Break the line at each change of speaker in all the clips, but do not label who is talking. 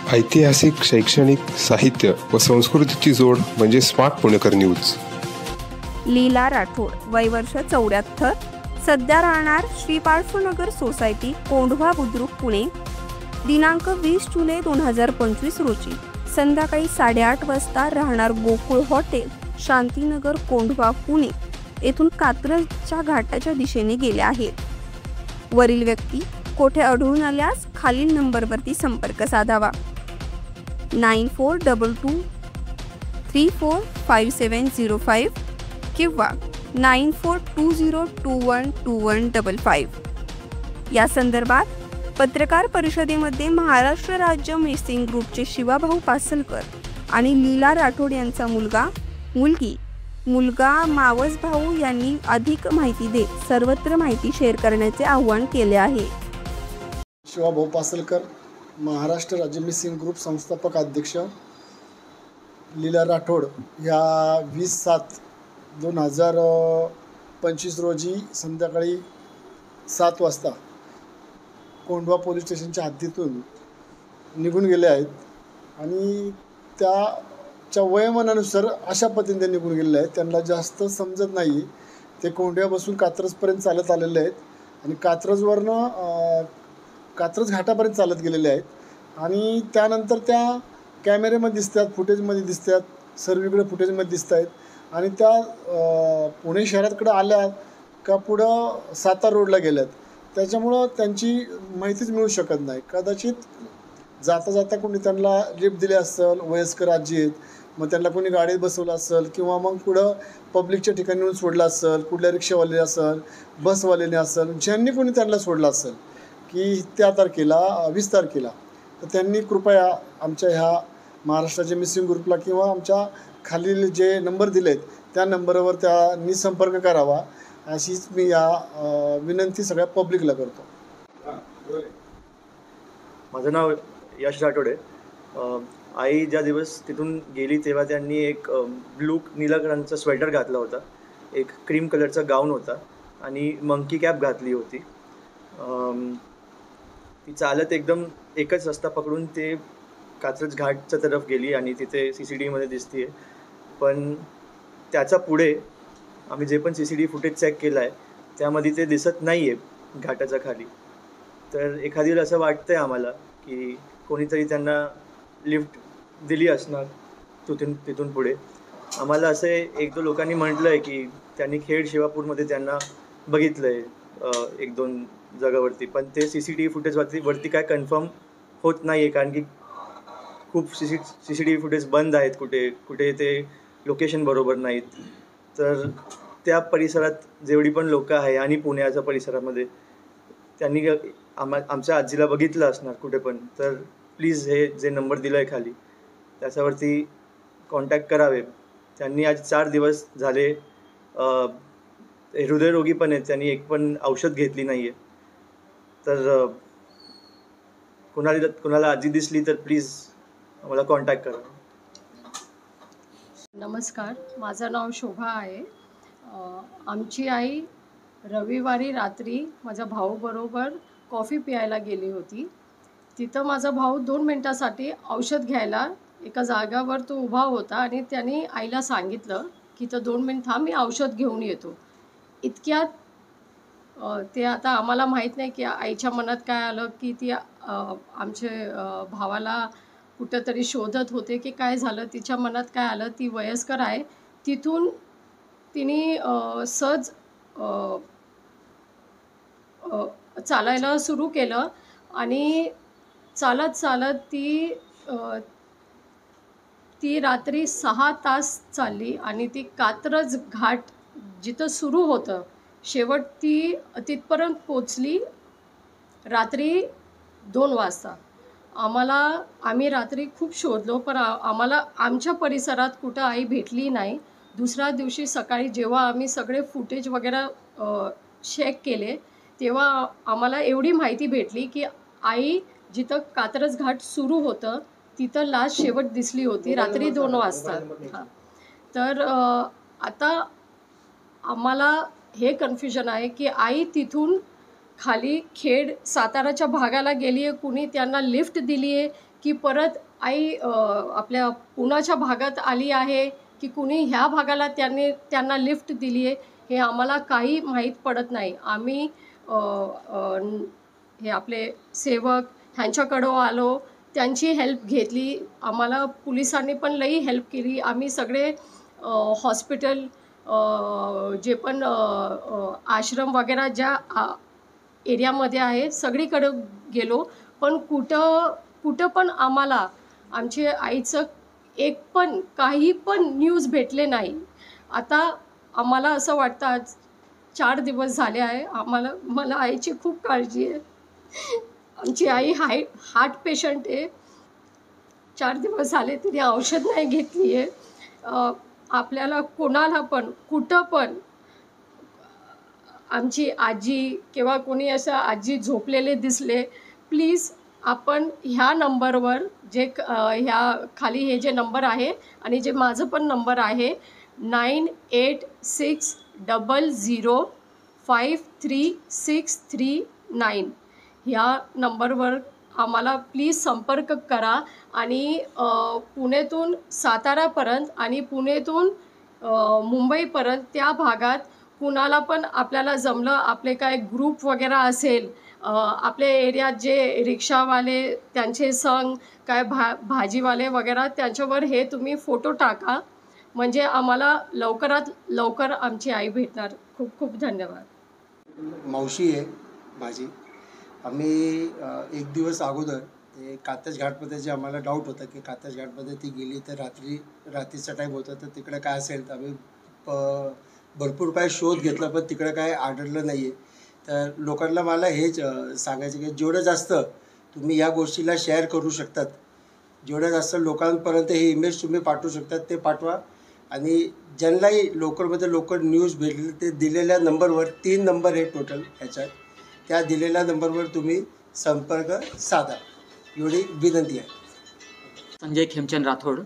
ऐतिहासिक, शैक्षणिक, साहित्य व संस्कृतीची जोड म्हणजे स्मार्ट पुणेकर न्यूज.
लीला राठोड, वय वर्ष 74, सध्या राहणार श्री पार्श्वनगर सोसायटी, कोंढवा बुद्रुक, पुणे. दिनांक 20 जुलै 2025 रोजी संध्याकाळी 8:30 वाजता राहणार गोकुळ हॉटेल, शांतीनगर, कोंढवा, पुणे येथून कात्रजच्या घाटाच्या दिशेने गेले आहेत. वरील व्यक्ती कोठे आढळून आल्यास खालील नंबरवरती संपर्क साधावा. 9422345705 किंवा 9420212155. या संदर्भात पत्रकार परिषदेमध्ये महाराष्ट्र राज्य मेसिंग ग्रुपचे शिवाभाऊ पासलकर आणि लीला राठोड यांचा मुलगा मावस भाऊ यांनी अधिक माहिती देत सर्वत्र माहिती शेअर करण्याचे आवाहन केले आहे.
शिवाभाऊ पासलकर, महाराष्ट्र राज्य मेसिंग ग्रुप संस्थापक अध्यक्ष. लीला राठोड ह्या 20/7/2025 रोजी संध्याकाळी 7 वाजता कोंढवा पोलीस स्टेशनच्या हद्दीतून निघून गेले आहेत आणि त्याच्या वयोमानानुसार अशा पद्धतीने निघून गेलेले आहेत. त्यांना जास्त समजत नाही. ते कोंढव्यापासून कात्रजपर्यंत चालत आलेले आहेत आणि कात्रज घाटापर्यंत चालत गेलेले आहेत आणि त्यानंतर त्या कॅमेऱ्यामध्ये दिसतात, फुटेजमध्ये दिसतात, सर्वीकडे फुटेजमध्ये दिसत आहेत आणि त्या पुणे शहराकडे आल्या का पुढं सातारा रोडला गेल्यात. त्याच्यामुळं त्यांची माहितीच मिळू शकत नाही. कदाचित जाता जाता कोणी त्यांना लिफ्ट दिले असेल, वयस्कर आजी आहेत, मग त्यांना कोणी गाडीत बसवलं असेल किंवा मग पुढं पब्लिकच्या ठिकाणी येऊन सोडलं असेल, कुठल्या रिक्षावाले असेल, बसवाल्याने असेल, ज्यांनी कोणी त्यांना सोडलं असेल की त्या तारखेला 20 तारखेला, तर त्यांनी कृपया आमच्या ह्या महाराष्ट्राच्या मिसिंग ग्रुपला किंवा आमच्या खालील जे नंबर दिले आहेत त्या नंबरवर त्यांनी संपर्क करावा अशीच मी या विनंती सगळ्या पब्लिकला करतो.
माझं नाव यश राठोड आहे. आई ज्या दिवस तिथून गेली तेव्हा त्यांनी एक नीला कलरचा स्वेटर घातला होता, एक क्रीम कलरचा गाऊन होता आणि मंकी कॅप घातली होती. ती चालत एकदम एकच रस्ता पकडून ते कात्रज घाटच्या तरफ गेली आणि तिथे CCTVमध्ये दिसते. पण त्याचा पुढे आम्ही जे पण CCTV फुटेज चेक केलं आहे त्यामध्ये ते दिसत नाही आहे घाटाच्या खाली. तर एखादी वेळ असं वाटतं आहे आम्हाला की कोणीतरी त्यांना लिफ्ट दिली असणार तिथून पुढे. आम्हाला असे 1-2 लोकांनी म्हटलं आहे की त्यांनी खेड शिवापूरमध्ये त्यांना बघितलं आहे 1-2 जागावरती, पण ते CCTV फुटेजवरती काय कन्फर्म होत नाही आहे कारण की खूप CCTV फुटेज बंद आहेत, कुठे ते लोकेशन बरोबर नाहीत. तर त्या परिसरात जेवढी पण लोकं आहे आणि पुण्याच्या परिसरामध्ये त्यांनी आमच्या आजीला बघितलं असणार कुठे पण, तर प्लीज हे जे नंबर दिला आहे खाली त्याच्यावरती कॉन्टॅक्ट करावे. त्यांनी आज 4 दिवस झाले हृदयरोगी पण आहेत, त्यांनी एक पण औषध घेतली नाही आहे. तर कुणाला आजी दिसली तर प्लीज आम्हाला कॉन्टॅक्ट करा.
नमस्कार, माझं नाव शोभा आहे. आमची आई रविवारी रात्री माझ्या भाऊबरोबर कॉफी प्यायला गेली होती. तिथं माझा भाऊ 2 मिनटासाठी औषध घ्यायला एका जागावर तो उभा होता आणि त्याने आईला सांगितलं की तर 2 मिनिट थांब, मी औषध घेऊन येतो. इतक्यात ते आता आम्हाला माहीत नाही की आईच्या मनात काय आलं की ती आमचे भावाला कुठंतरी शोधत होते की काय झालं, तिच्या मनात काय आलं. ती वयस्कर आहे. तिथून तिने सहज चालायला सुरू केलं आणि चालत ती रात्री 6 तास चालली आणि ती कात्रज घाट जिथं सुरू होतं शेवट ती तिथपर्यंत पोचली रात्री 2 वाजता. आम्ही रात्री खूप शोधलो पण आम्हाला आमच्या परिसरात कुठं आई भेटली नाही. दुसऱ्या दिवशी सकाळी जेव्हा आम्ही सगळे फुटेज वगैरे चेक केले तेव्हा आम्हाला एवढी माहिती भेटली की आई जिथं कात्रज घाट सुरू होतं तिथं लास्ट शेवट दिसली होती रात्री 2 वाजता. तर आता आम्हाला हे कन्फ्युजन आहे की आई तिथून खाली खेड साताराच्या भागाला गेली आहे, कुणी त्यांना लिफ्ट दिली आहे की परत आई आपल्या पुण्याच्या भागात आली आहे की कुणी ह्या भागाला त्यांना लिफ्ट दिली आहे, हे आम्हाला काही माहीत पडत नाही. आम्ही हे आपले सेवक ह्यांच्याकडं आलो, त्यांची हेल्प घेतली. आम्हाला पोलिसांनी पण लई हेल्प केली. आम्ही सगळे हॉस्पिटल जे पण आश्रम वगैरे ज्या एरियामध्ये आहे सगळीकडं गेलो, पण कुठं पण आम्हाला आमच्या आईचं एक पण काही पण न्यूज भेटले नाही. आता आम्हाला असं वाटतं आज 4 दिवस झाले आहे, मला आईची खूप काळजी आहे. आमची आई हार्ट पेशंट आहे. 4 दिवस झाले तिने औषध नाही घेतली आहे. आपल्याला कोणाला पण कुठं पण आमची आजी किंवा कोणी असं आजी झोपलेले दिसले, प्लीज आपण ह्या नंबरवर जे ह्या खाली हे जे नंबर आहे आणि जे माझं पण नंबर आहे 9860053639 ह्या नंबरवर आम्हाला प्लीज संपर्क करा. आणि पुण्यातून सातारापर्यंत आणि पुण्यातून मुंबईपर्यंत त्या भागात कुणाला पण आपल्याला जमलं, आपले काय ग्रुप वगैरे असेल, आपल्या एरियात जे रिक्षावाले त्यांचे संघ काय भाजीवाले वगैरे त्यांच्यावर हे तुम्ही फोटो टाका, म्हणजे आम्हाला लवकरात लवकर आमची आई भेटणार. खूप खूप धन्यवाद.
मावशी आहे माझी. आम्ही एक दिवस अगोदर ते कातज घाटमध्ये जे आम्हाला डाऊट होता की कातज घाटमध्ये ती गेली तर रात्रीचा टाईम होता तर तिकडे काय असेल, तर आम्ही भरपूर काय शोध घेतला पण तिकडे काय आढळलं नाही आहे. तर लोकांना मला हेच सांगायचं की जेवढं जास्त तुम्ही या गोष्टीला शेअर करू शकतात, जेवढं जास्त लोकांपर्यंत हे इमेज तुम्ही पाठवू शकतात ते पाठवा. आणि ज्यांनाही लवकर न्यूज भेटली ते दिलेल्या नंबरवर 3 नंबर आहे टोटल ह्याच्यात, त्या दिलेल्या नंबरवर तुम्ही संपर्क साधा, एवढी विनंती आहे.
संजय खेमचंद राठोड.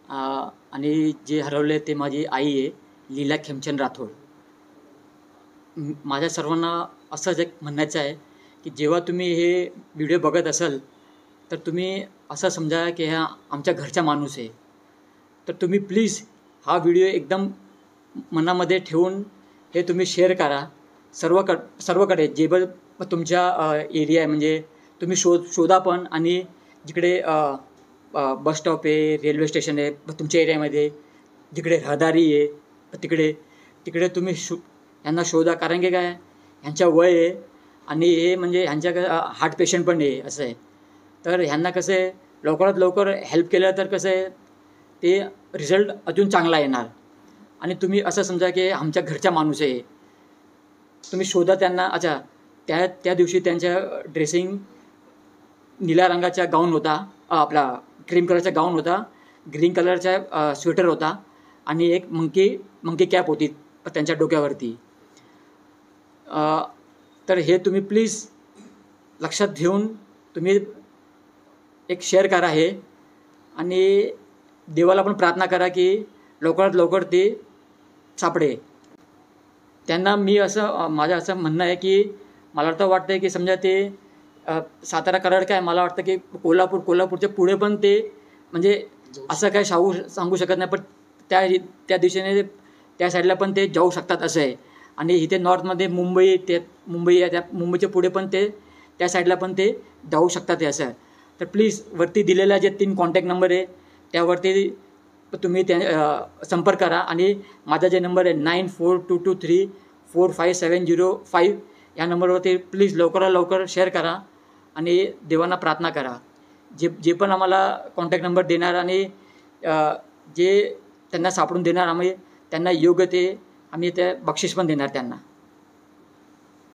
आणि जे हरवले ते माझी आई आहे लीला खेमचंद राठोड. माझ्या सर्वांना असंच एक म्हणायचं आहे की जेव्हा तुम्ही हे व्हिडिओ बघत असाल तर तुम्ही असं समजा की ह्या आमच्या घरचा माणूस आहे. तर तुम्ही प्लीज हा व्हिडिओ एकदम मनामध्ये ठेवून हे तुम्ही शेअर करा सर्वकडे. जे तुमच्या एरिया आहे म्हणजे तुम्ही शोधा पण. आणि जिकडे बस स्टॉप आहे, रेल्वे स्टेशन आहे तुमच्या एरियामध्ये, जिकडे रहदारी आहे तिकडे तुम्ही यांना शोधा. कारण की काय ह्यांच्या वय आहे आणि हे म्हणजे ह्यांच्या हार्ट पेशंट पण आहे असं आहे. तर ह्यांना कसं आहे लवकरात लवकर हेल्प केलं तर कसं आहे ते रिझल्ट अजून चांगला येणार. आणि तुम्ही असं समजा की आमच्या घरचा माणूस आहे, तुम्ही शोधा त्यांना. अच्छा, त्या दिवशी त्यांच्या ड्रेसिंग निळ्या रंगाचा गाऊन होता, आपला क्रीम कलरचा गाऊन होता, ग्रीन कलरचा स्वेटर होता आणि एक मंकी कॅप होती त्यांच्या डोक्यावरती. तर हे तुम्ही प्लीज लक्षात घेऊन तुम्ही एक शेअर करा हे. आणि देवाला पण प्रार्थना करा की लवकरात लवकर ते सापडे. त्यांना मी माझं असं म्हणणं आहे की मला तर वाटतं की समजा ते सातारा कराड काय मला वाटतं की कोल्हापूरच्या पुढे पण ते म्हणजे असं काय सांगू शकत नाही, पण त्या दिशेने त्या साईडला पण ते जाऊ शकतात असं आहे. आणि इथे नॉर्थमध्ये मुंबई आहे, त्या मुंबईच्या पुढे पण ते त्या साईडला पण ते जाऊ शकतात हे असं आहे. तर प्लीज वरती दिलेला जे 3 कॉन्टॅक्ट नंबर आहे त्यावरती तुम्ही संपर्क करा. आणि माझा जे नंबर आहे 9422345705 या नंबरवरती प्लीज लवकरात लवकर शेअर करा आणि देवांना प्रार्थना करा. जे पण आम्हाला कॉन्टॅक्ट नंबर देणार आणि जे त्यांना सापडून देणार आम्ही त्यांना योग्य ते आम्ही त्या बक्षीस पण देणार त्यांना.